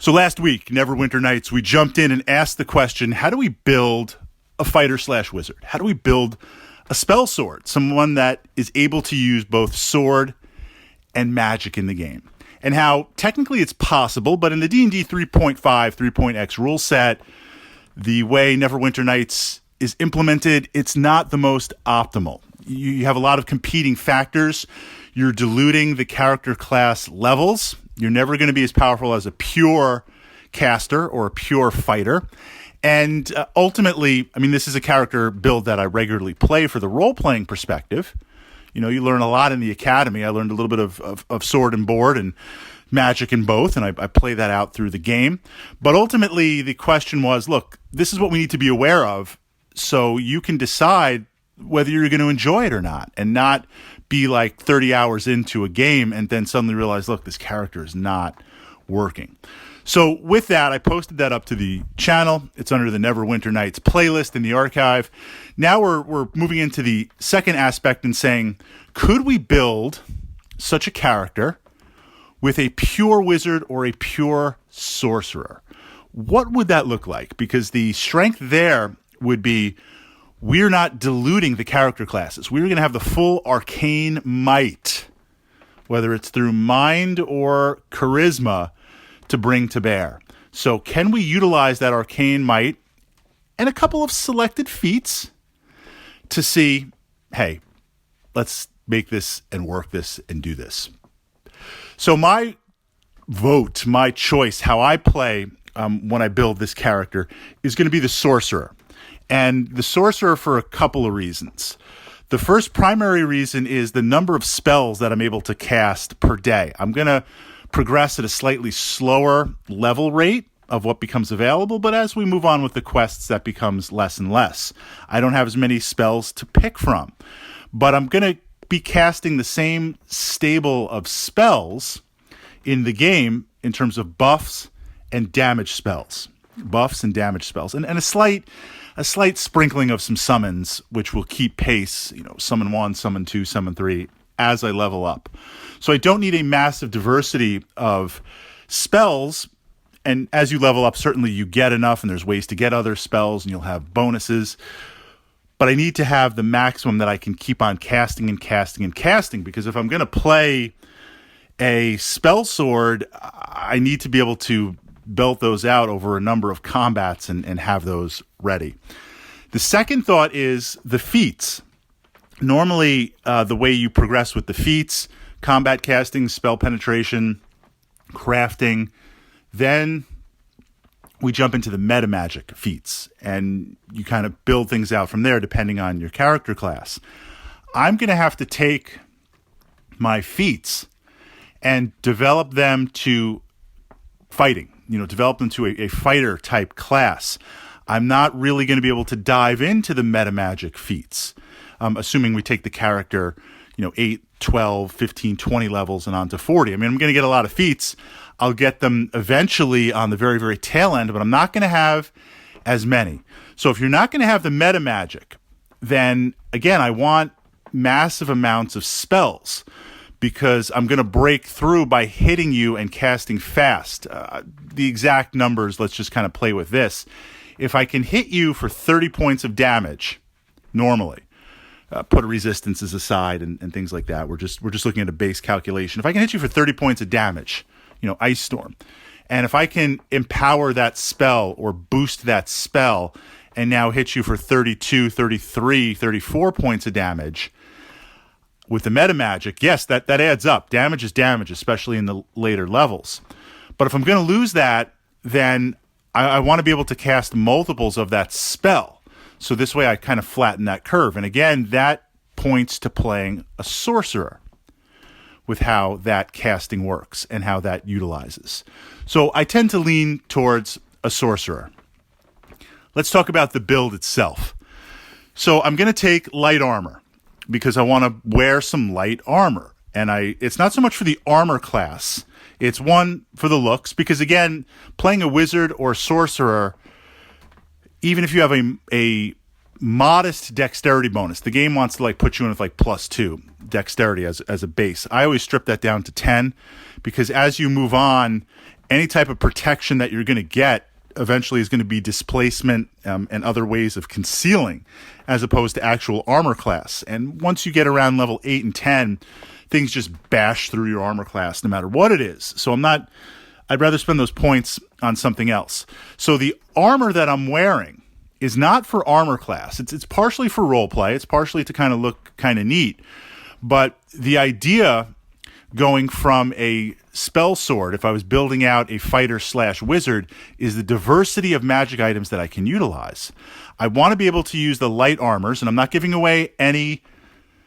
So last week, Neverwinter Nights, we jumped in and asked the question, how do we build a fighter/wizard? How do we build a spell sword? Someone that is able to use both sword and magic in the game. And how technically it's possible, but in the D&D 3.5, 3.x rule set, the way Neverwinter Nights is implemented, it's not the most optimal. You have a lot of competing factors. You're diluting the character class levels. You're never going to be as powerful as a pure caster or a pure fighter. And ultimately, I mean, this is a character build that I regularly play for the role-playing perspective. You know, you learn a lot in the academy. I learned a little bit of sword and board and magic in both, and I play that out through the game. But ultimately, the question was, look, this is what we need to be aware of so you can decide whether you're going to enjoy it or not, and not be like 30 hours into a game and then suddenly realize, look, this character is not working. So with that, I posted that up to the channel. It's under the Neverwinter Nights playlist in the archive. Now we're moving into the second aspect and saying, could we build such a character with a pure wizard or a pure sorcerer? What would that look like? Because the strength there would be, we're not diluting the character classes. We're going to have the full arcane might, whether it's through mind or charisma, to bring to bear. So can we utilize that arcane might and a couple of selected feats to see, hey, let's make this and work this and do this. So my vote, my choice, how I play when I build this character is going to be the Sorcerer. And the Sorcerer for a couple of reasons. The first primary reason is the number of spells that I'm able to cast per day. I'm going to progress at a slightly slower level rate of what becomes available, but as we move on with the quests, that becomes less and less. I don't have as many spells to pick from, but I'm going to be casting the same stable of spells in the game in terms of buffs and damage spells. Buffs and damage spells. And a slight sprinkling of some summons, which will keep pace, summon 1, summon 2, summon 3, as I level up. So I don't need a massive diversity of spells. And as you level up, certainly you get enough, and there's ways to get other spells, and you'll have bonuses. But I need to have the maximum that I can keep on casting and casting and casting, because if I'm going to play a spell sword, I need to be able to belt those out over a number of combats and have those ready. The second thought is the feats. Normally, the way you progress with the feats, combat casting, spell penetration, crafting, then we jump into the meta magic feats, and you kind of build things out from there depending on your character class. I'm going to have to take my feats and develop them to fighting, develop them to a fighter type class. I'm not really going to be able to dive into the meta magic feats, assuming we take the character, 8, 12, 15, 20 levels and on to 40. I mean, I'm going to get a lot of feats. I'll get them eventually on the very, very tail end, but I'm not going to have as many. So if you're not going to have the meta magic, then again, I want massive amounts of spells, because I'm going to break through by hitting you and casting fast. The exact numbers, let's just kind of play with this. If I can hit you for 30 points of damage, normally, put resistances aside and things like that. We're just looking at a base calculation. If I can hit you for 30 points of damage, Ice Storm, and if I can empower that spell or boost that spell and now hit you for 32, 33, 34 points of damage, with the meta magic, yes, that adds up. Damage is damage, especially in the later levels. But if I'm going to lose that, then I want to be able to cast multiples of that spell. So this way I kind of flatten that curve. And again, that points to playing a sorcerer with how that casting works and how that utilizes. So I tend to lean towards a sorcerer. Let's talk about the build itself. So I'm going to take light armor, because I want to wear some light armor. And it's not so much for the armor class. It's one for the looks, because again, playing a wizard or sorcerer, even if you have a modest dexterity bonus, the game wants to put you in with +2 dexterity as a base. I always strip that down to 10, because as you move on any type of protection that you're going to get eventually is going to be displacement and other ways of concealing as opposed to actual armor class. And once you get around level 8 and 10, things just bash through your armor class no matter what it is. So I'd rather spend those points on something else. So the armor that I'm wearing is not for armor class. It's partially for role play. It's partially to kind of look kind of neat. But the idea going from a spell sword, if I was building out a fighter/wizard, is the diversity of magic items that I can utilize. I want to be able to use the light armors, and I'm not giving away any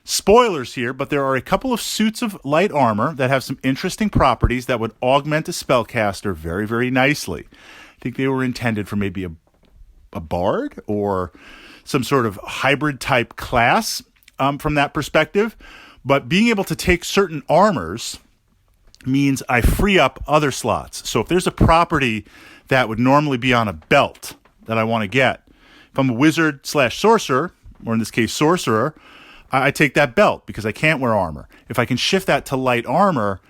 spoilers here, but there are a couple of suits of light armor that have some interesting properties that would augment a spellcaster very, very nicely. I think they were intended for maybe a bard or some sort of hybrid type class from that perspective. But being able to take certain armors means I free up other slots. So if there's a property that would normally be on a belt that I want to get, if I'm a wizard/sorcerer, or in this case sorcerer, I take that belt because I can't wear armor. If I can shift that to light armor,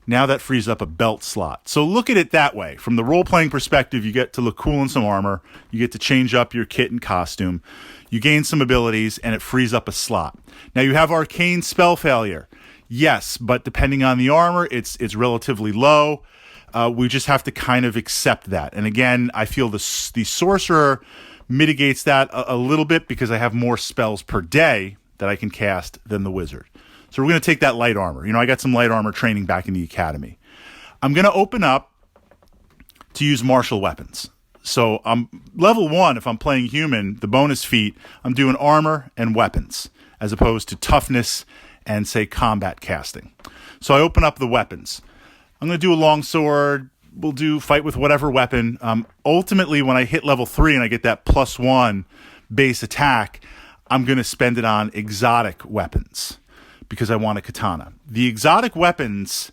now that frees up a belt slot. So look at it that way. From the role-playing perspective, you get to look cool in some armor. You get to change up your kit and costume. You gain some abilities, and it frees up a slot. Now, you have arcane spell failure. Yes, but depending on the armor, it's relatively low. We just have to kind of accept that. And again, I feel the sorcerer mitigates that a little bit because I have more spells per day that I can cast than the wizard. So we're going to take that light armor. I got some light armor training back in the academy. I'm going to open up to use martial weapons. So I'm level 1, if I'm playing human, the bonus feat, I'm doing armor and weapons as opposed to toughness and, say, combat casting. So I open up the weapons. I'm going to do a longsword. We'll do fight with whatever weapon. Ultimately, when I hit level 3 and I get that +1 base attack, I'm going to spend it on exotic weapons because I want a katana. The exotic weapons,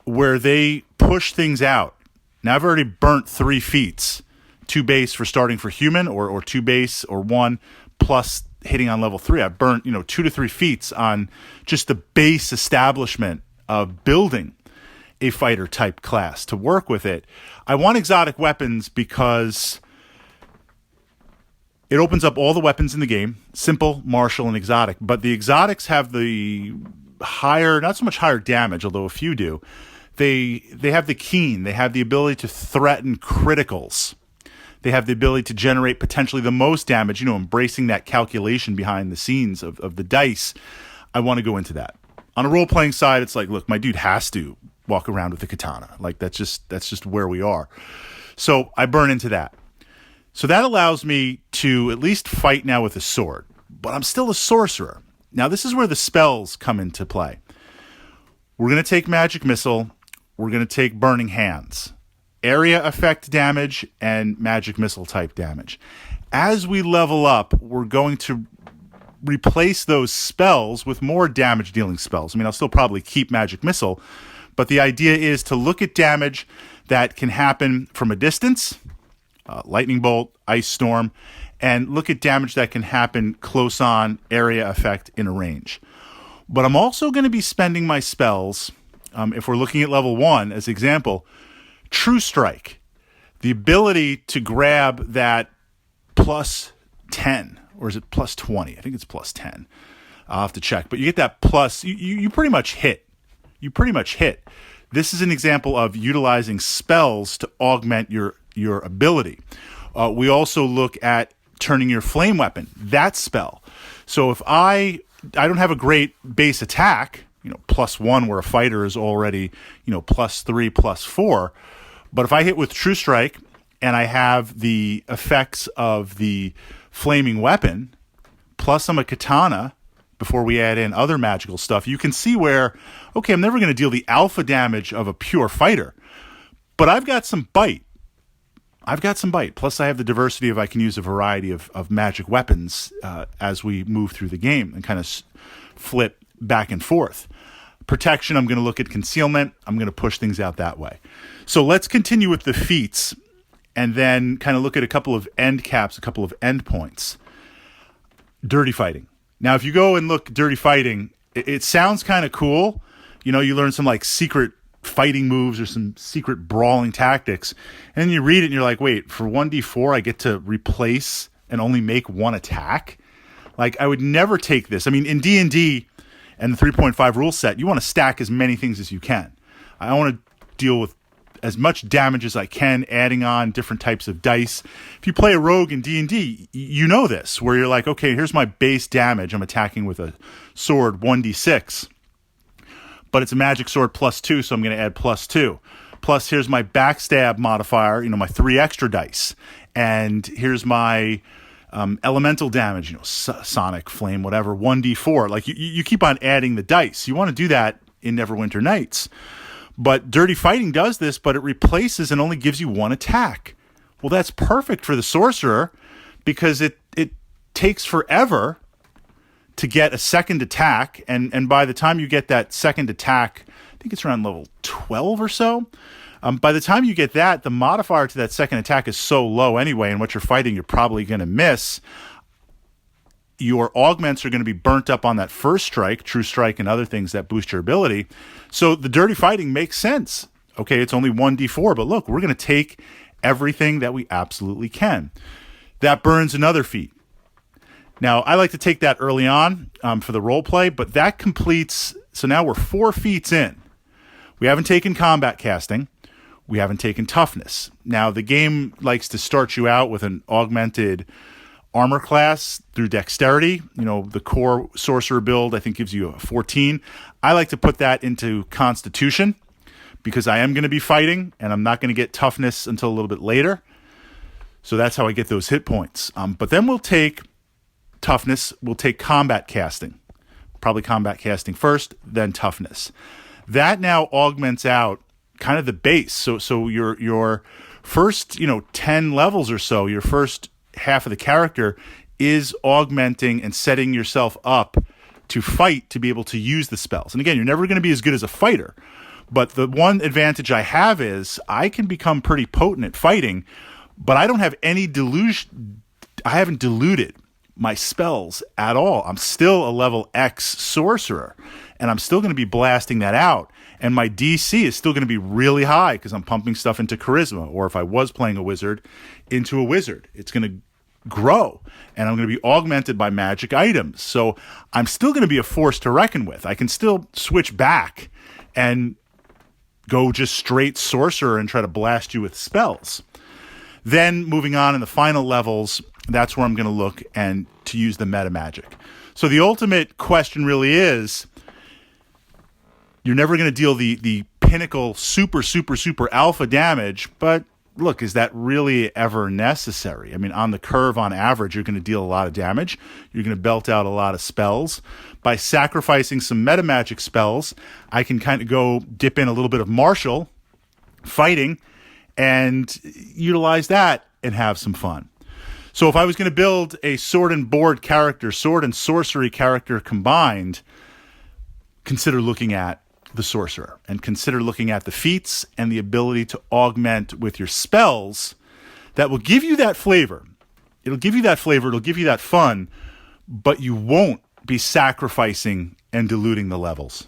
where they push things out. Now, I've already burnt 3 feats, 2 base for starting for human, or 2 base, or 1, plus hitting on level 3. I've burnt, 2 to 3 feats on just the base establishment of building a fighter type class to work with it. I want exotic weapons because it opens up all the weapons in the game, simple, martial, and exotic. But the exotics have the higher, not so much higher damage, although a few do. They have the keen. They have the ability to threaten criticals. They have the ability to generate potentially the most damage, embracing that calculation behind the scenes of the dice. I want to go into that. On a role-playing side, it's like, look, my dude has to walk around with a katana. Like, that's just where we are. So I burn into that. So that allows me to at least fight now with a sword. But I'm still a sorcerer. Now, this is where the spells come into play. We're going to take Magic Missile. We're going to take Burning Hands. Area effect damage and Magic Missile type damage. As we level up, we're going to replace those spells with more damage dealing spells. I'll still probably keep Magic Missile, but the idea is to look at damage that can happen from a distance, Lightning Bolt, Ice Storm, and look at damage that can happen close on, area effect in a range. But I'm also going to be spending my spells, if we're looking at level 1 as example, True Strike, the ability to grab that +10, or is it +20? I think it's +10. I'll have to check. But you get that plus, you pretty much hit. You pretty much hit. This is an example of utilizing spells to augment your ability. We also look at turning your flame weapon, that spell. So if I don't have a great base attack, +1 where a fighter is already, +3, +4. But if I hit with True Strike and I have the effects of the flaming weapon, plus I'm a katana, before we add in other magical stuff, you can see where, okay, I'm never going to deal the alpha damage of a pure fighter, but I've got some bite. Plus I have the diversity of I can use a variety of magic weapons as we move through the game and kind of flip back and forth. Protection, I'm going to look at concealment. I'm going to push things out that way. So let's continue with the feats and then kind of look at a couple of end caps, a couple of end points. Dirty fighting. Now, if you go and look dirty fighting, it sounds kind of cool. You learn some like secret fighting moves or some secret brawling tactics. And then you read it and you're like, wait, for 1d4, I get to replace and only make one attack? Like, I would never take this. I mean, in D&D and the 3.5 rule set, you want to stack as many things as you can. I want to deal with as much damage as I can, adding on different types of dice. If you play a rogue in D&D, you know this, where you're like, okay, here's my base damage. I'm attacking with a sword, 1d6. But it's a magic sword +2, so I'm going to add +2. Plus, here's my backstab modifier, my 3 extra dice. And here's my elemental damage, sonic, flame, whatever, 1d4. Like, you keep on adding the dice. You want to do that in Neverwinter Nights. But Dirty Fighting does this, but it replaces and only gives you one attack. Well, that's perfect for the Sorcerer because it takes forever to get a second attack, and by the time you get that second attack, I think it's around level 12 or so. By the time you get that, the modifier to that second attack is so low anyway, and what you're fighting you're probably going to miss. Your augments are going to be burnt up on that first strike, True Strike and other things that boost your ability. So the Dirty Fighting makes sense. Okay, it's only 1d4, but look, we're going to take everything that we absolutely can. That burns another feat. Now, I like to take that early on for the role play, but that completes, so now we're 4 feats in. We haven't taken combat casting. We haven't taken toughness. Now, the game likes to start you out with an augmented armor class through dexterity. The core sorcerer build, I think, gives you a 14. I like to put that into constitution because I am going to be fighting, and I'm not going to get toughness until a little bit later. So that's how I get those hit points. But then we'll take toughness, we'll take combat casting. Probably combat casting first, then toughness. That now augments out kind of the base. So your first, 10 levels or so, your first half of the character is augmenting and setting yourself up to fight, to be able to use the spells. And again, you're never going to be as good as a fighter. But the one advantage I have is I can become pretty potent at fighting, but I don't have any delusion. I haven't diluted my spells at all. I'm still a level X sorcerer, and I'm still going to be blasting that out. And my DC is still going to be really high because I'm pumping stuff into charisma, or if I was playing a wizard, into a wizard. It's going to grow, and I'm going to be augmented by magic items. So I'm still going to be a force to reckon with. I can still switch back and go just straight sorcerer and try to blast you with spells. Then moving on in the final levels, that's where I'm going to look and to use the meta magic. So the ultimate question really is, you're never going to deal the pinnacle super alpha damage, but look, is that really ever necessary? I mean, on the curve, on average, you're going to deal a lot of damage. You're going to belt out a lot of spells. By sacrificing some meta magic spells, I can kind of go dip in a little bit of martial fighting and utilize that and have some fun. So if I was going to build a sword and board character, sword and sorcery character combined, consider looking at the sorcerer and consider looking at the feats and the ability to augment with your spells that will give you that flavor. It'll give you that flavor. It'll give you that fun, but you won't be sacrificing and diluting the levels.